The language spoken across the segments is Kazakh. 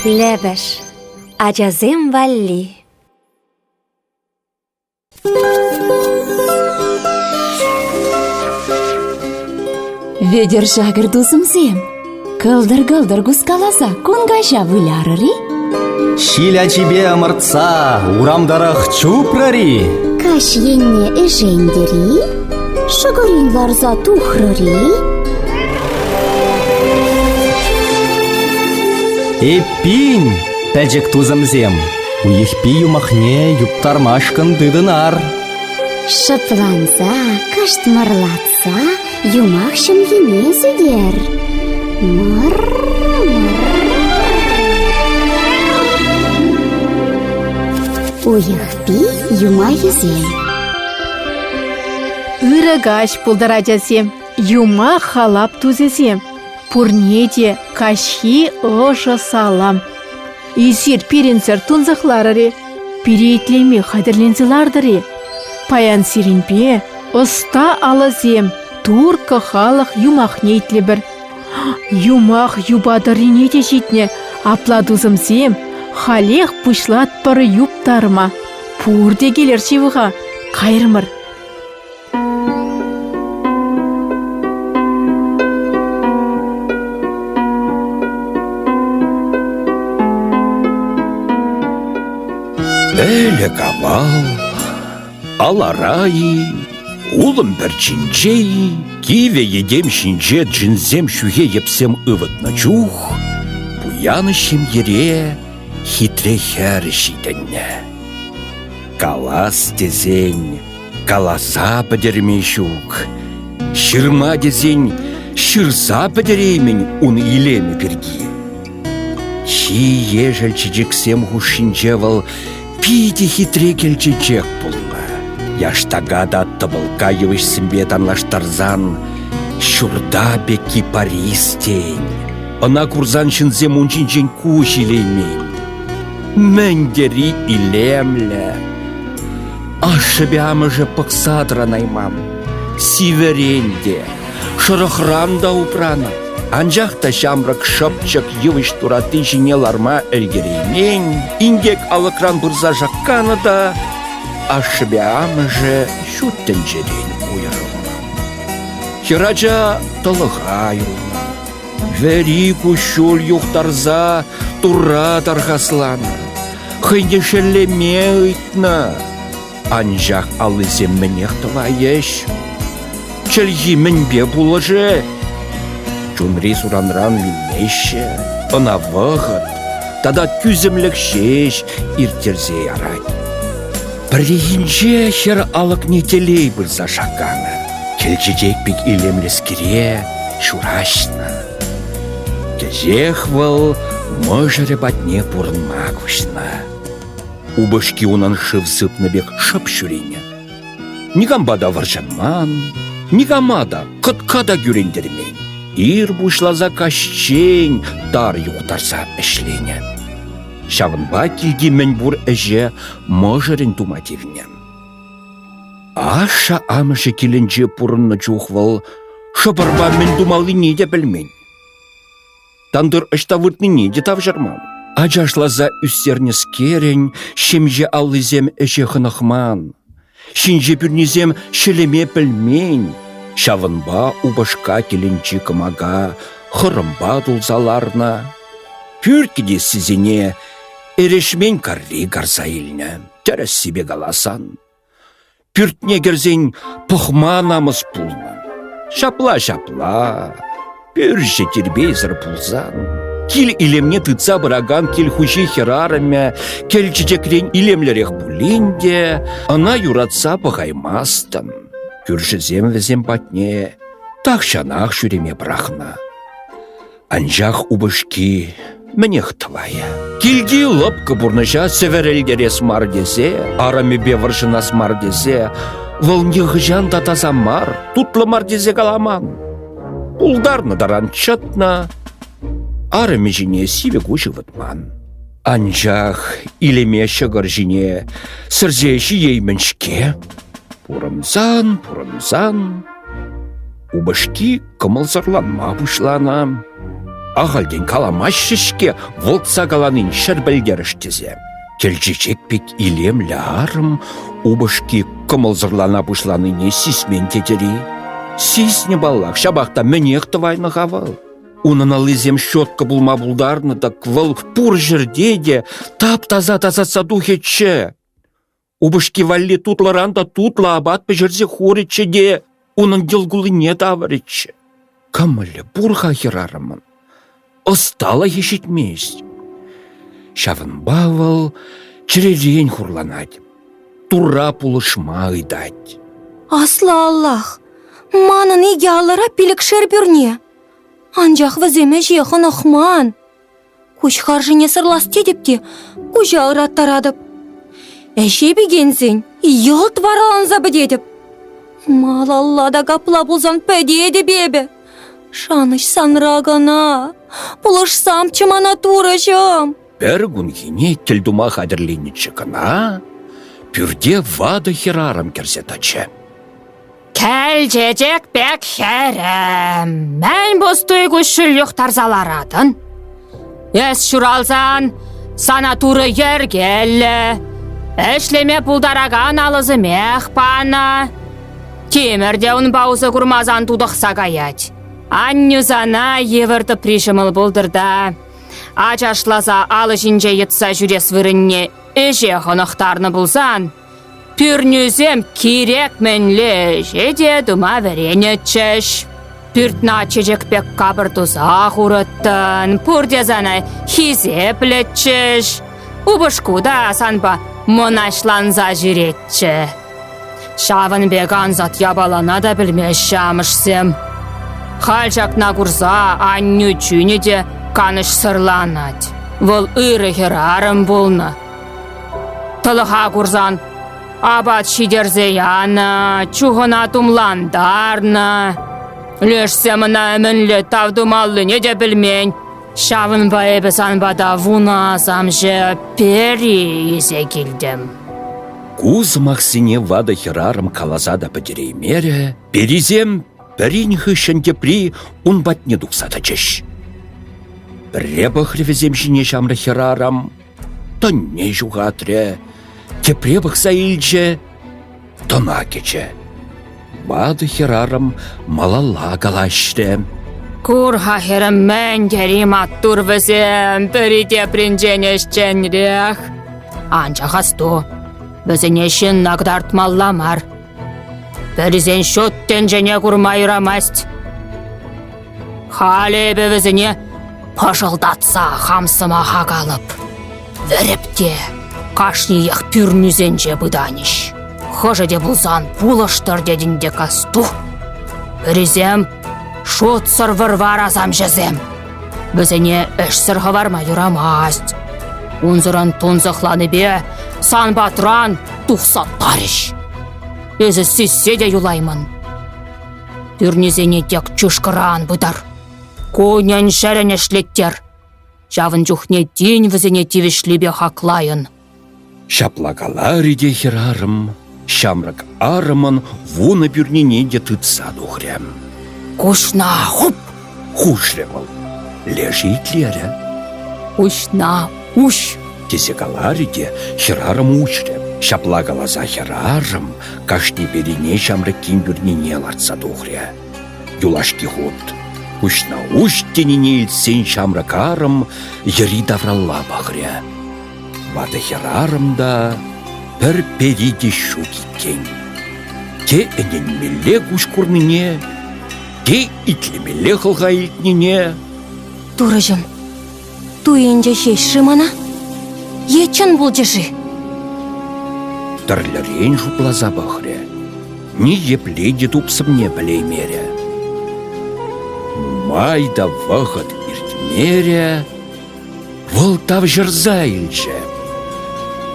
Лебеш. Ачасем валли. Ведер жагыр дузымсем. Кылдыр-кылдыр кускаласа, кунгаша вылярыри. Шиля чебе ымыртса, урамдарах чупрари. Каш енне эжендери, шыгырин ларза тухрыри. Эппин, пәжік тузымзем. Уехпи юмахне юптармашкын дыдынар. Шыпланса, каштмырлатса, юмахшым ене зедер. Уехпи юма езем. Ырыгаш пулдыражасем, юма халап тузесем. Пурнеде кашхи ожы салам. Изир пиренсер тунзықларыре, пирейтлеме қадірлензілардыре. Паян сиренпе, ұста алызем, турка халық юмақ нейтлі бір. Юмақ юбадырыне де жетіне, апладузымсем, халех пушлат бары юптарма. Пурде келер шевіға, қайырмыр. Әлі кавал, аларайы, улым бір чинчей, киве едем шинче джинзем шуге епсем ывытна чух, буянышым ере хитре хәрі шиденне. Калас дезень, каласа падерме шук, шырма дезень, шырса падеремень ун илеме перги. Чи ежел чижексем хушинчевал, пиде хитре келчечек пулна. Яштагада табылка евыш сімбе танлаштарзан, шурда бе кипаристень. Ана курзан шынзе мунчинчен куш илеймень. Мәндери илемле. Ашыбе амыжы пықсадра наймам. Сиверенде, шырықранда упрана. Анжақта шамрак шапчак евыш тураты жіне ларма әлгереймен, индек алыкран бұрза жаққаны да, ашыбе амыжы шуттен жерен уйырылна. Хераджа талыға юлна. Вери кушул юқтарза тура тархаслана. Хыйдешелеме ыйтна. Анжақ алызем мінеқтыла еш. Чәлгі мінбе бұлыжы. Чунри суранран вилнеше, ына вғыт, тада күзімлік шеш иртерзе ярай. Бірігінже хер алық нетелей бұлза шақаны. Келчечек пек илемлескере шурашна. Кезех выл мұжыры батне бұрынма күшна. Убышки унан шывсыпны бек шып шүрене. Нигамбада варжанман, нигамада қыткада гүрендермен. Ир бушлаза кашчень дар юқтарса әшлене. Шавынба келгемен бұр әже мұжырын тумативне. Аша амышы келінже пұрынны чухвал, шабарба мен думалы неде білмен. Тандыр ұшта вұртны неде тавжарман. Ажашлаза үстернес керен, шемже алызем әже хынықман. Шинже бүрнезем шелеме білмен. Шавынба убашка келінчі кымага, хырымба дулзаларна. Пүркеде сізіне эрешмен карри гарса илне, тәріс себе галасан. Пүртне керзен пұхма намыз пулна. Шапла-шапла, пүрже тербейзір пулзан. Кил илемне тыца бұраган кел хужи херарыме, кел чечекрен илемлерек пулинде, ана юратса пығаймастын. Күршізем візем патне, тақшанақ жүреме брахна. Анжақ убышки мінех тылая. Келге лапқы бұрныжа северелдерес мардезе, араме беваржынас мардезе, вылнеғ жан татаза мар, тутлы мардезе каламан. Пулдарны даран чатна, араме жіне сиве кушы ватман. Анжақ илеме шығыр жіне сірзеші ейміншке. Пурымзан, убышки кымылзарланма бұшлана. ағалден каламашшышке волтса каланын шәрбілдеріштізе. Келжечек пек илем лярым, убышки кымылзырлана бұшланыне сисмен тетері. Сисне баллақ шабақта мінеқті вайны ғавал. Унын алызем шотка булма булдарны да квыл пур жерде де тап-таза саду хетче. Убышки валли тутларанда тутла абат пежерзе хорече де унын делгулы не таварече. Камылы бурға херарымын. Остала ешетместь. Шавын бавыл чиререн хурланать. Тура пулышма ыдать. Асла Аллах, манын иге алыра пилік шербюрне. Анжақ віземе жеғын ықман. Күш харжыне сырлас тедіпте, күжа ұраттарадып. Әше бігенсен, елт вараланза бідедіп. Мал Аллада капла бұлзан пәдеді бебе. Шаныш санрағана, бұлышсам чымана турышым. Бір күн хине тілдума қадірлені чықына, пүрде вады херарым керсетачы. Кәлжежек бек хәрім, мән бұстой күшілік тарзаларадын. Әс шуралзан, сана туры ергелі, әшлеме пұлдараган алызы меқпана. Темірде ұн баузы күрмазан тудықса гаять. Аннюзана евірді пришымыл бұлдырда. Ачашлаза алы жинже етса жүрес вырынне эже қонықтарны бұлзан. Пүрнюзем керек мәнлі жеде дума веренетчеш. Пүртна чежекпек кабыр тузақ ұрыттын, пұрдезаны хизеплетчеш. Убышкуда санба монашланза жүретчі. Шавын беган зат ябалана да білмеш шамышсем. Халчакна курза анню чүнеде каныш сырланать. Вол ыры херарым болны. Тылыға курзан абат шидерзе яна, чуғына тумландарна. Лешсеміна әмінлі тавдумаллы не де білмен. Шавын байыбы санбада вуна самжы пері есе келдім. Куз мақсыне вады херарым калазада бідереймере, березем бірін хүшінде при ұнбатне дұқсата чеш. Біребі хревезем жіне шамры херарам, то не жуғатре, тепре бұқса илче, тона кече. Вады херарым малала галашты. Курға херім мән керім аттур візем, бірі тепрінженешченрех. Анча қасту, бізінешін нагдартмалламар. Бірізен шоттен және күрмайырамаст. Халебі візіне пашылдатса хамсыма хағалып. Віріпте қашниех пүрнізенже бұданыш. Хожы де бұлзан бұлыштыр дедінде касту. Бірізем шот сырвыр варазам жезем. Бізіне үш сырғы варма юрамаст. Унзырын тонзықланы бе, сан батран тұқса тарыш. Өзі сізсе де юлаймын. Түрнезене тек чүшкіран бұдар. Конен шәріне шлеттер. Жавын жүхне ден візіне тивішлібе хақлайын. Шаплагалар иде херарым, шамрак арымын вуны бүрнене де тұтса дұғрем. Кушна хуп! Хушревал, лежи итлері. Ушна уш! Тезекалар иде херарым учрем. Шаплагалаза херарым, кашни берене шамрак кин бүрнене ларца дұғре. Юлашки худ. Кушна уш тенене илсен шамрак арым, ери давралла бағре. Вады херарым да бір переде шу кеткен. Те эненмеле күш күрніне, те итлемеле қылға илтніне. Турыжым, туенже шеші мана? Ечін бұл жеші? Тарларен жуплаза бағре. Не епледе тупсымне білеймере. Майда вағыт иртмере, вылтав жырза илже.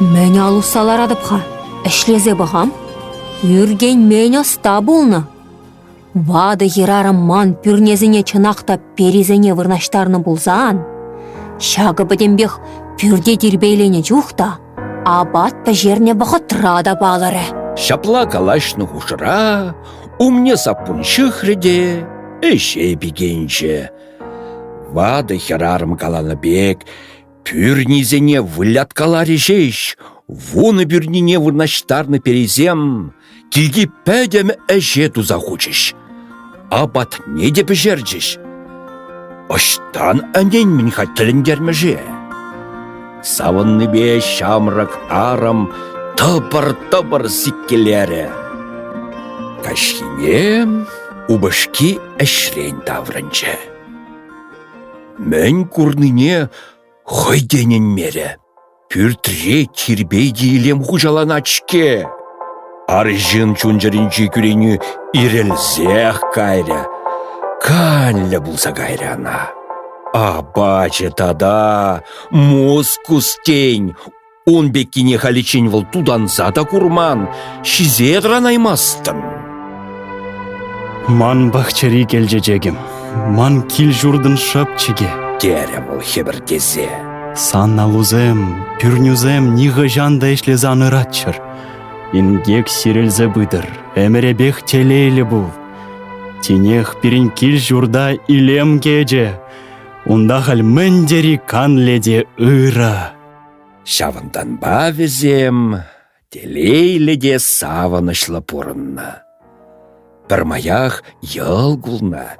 Мәне алусалар адыпқа, әшлезе бағам? Үрген мәне оста болны. Вады ерарым ман пүрнезіне чынақта перезіне вырнаштарны болзан. Шағы бідембех пүрде дербейлене жуқта, абат пәжерне бағытрада балары. Шапла калашны хушыра, умне сапун шыхреде, эше бігенше. Вады херарым каланы бек, пюрнизене выляткалари жеш, вуны бюрнине вырнаштарны перезем, килги пәдем әже туза хучеш. Абат не деп жерджеш. Оштан әнен мен хаттіліндермеже. Савынны бе шамрак арам тыпыр-тыпыр сиккелері. Кашхине убышки әшрен таврынчы. Мен курныне хойденен мере. Пүртре кирбей дейлем хужаланачке. Аржын чунжаринчи күрені ирелзех кайря. Калля булса кайряна. Абачы тада мускус тень. Он беккине халичень вол туданса да курман. Шизе дранаймастын. Ман бахчари келжежегім. Ман кил журдын шапчыге. Тере бұл хебіртезе. Санналузем, пюрнюзем ниғы жанда ешле заныратчыр. Ингек сирелзе быдыр, әміребех телейлі бұл. Тенех пирин кил журда илем кеже. Унда хал мендери канледе ыра. Шавындан бавезем, телейледе саванышлы пурынна. Бір маях йыл гулна.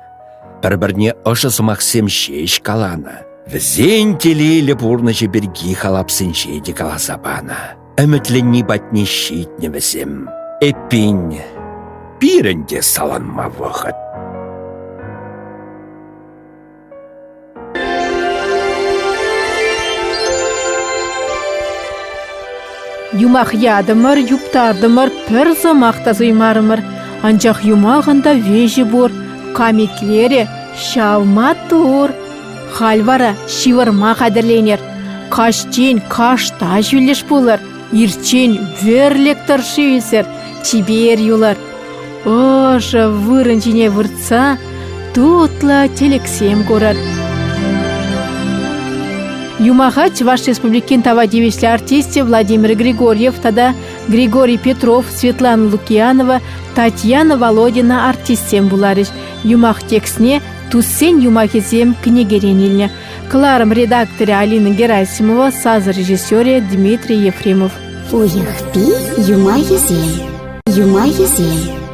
Бір-бірне ұшысымақсем шеш калана. Візен телейлі пурны жеберги халапсын жеде каласабана. Үмітленні батне шитне візем. Эпин пирінде саланма вғыт. Юмах ядымыр, юптардымыр, пір замақта зұймарымыр. Анчақ юмағында вежі бұр, каметлері шавма тұр. Хальвара шивырма қадірленер. Каштен кашта жүліш болыр. Ирчен верлектор шүйісір. Чибер юлар. Оша вырынчине выртса, тутла телексем көрір. Юмаха Чуваш Республикин тава девеслі артисте Владимир Григорьев, тада Григорий Петров, Светлана Лукьянова, Татьяна Володина артистем буларыш. Юмах текстне туссен юмахизем книгеренилне. Кларым редакторе Алина Герасимова, сазы режиссере Дмитрий Ефремов. Уйых пи юма езем. Юма езем.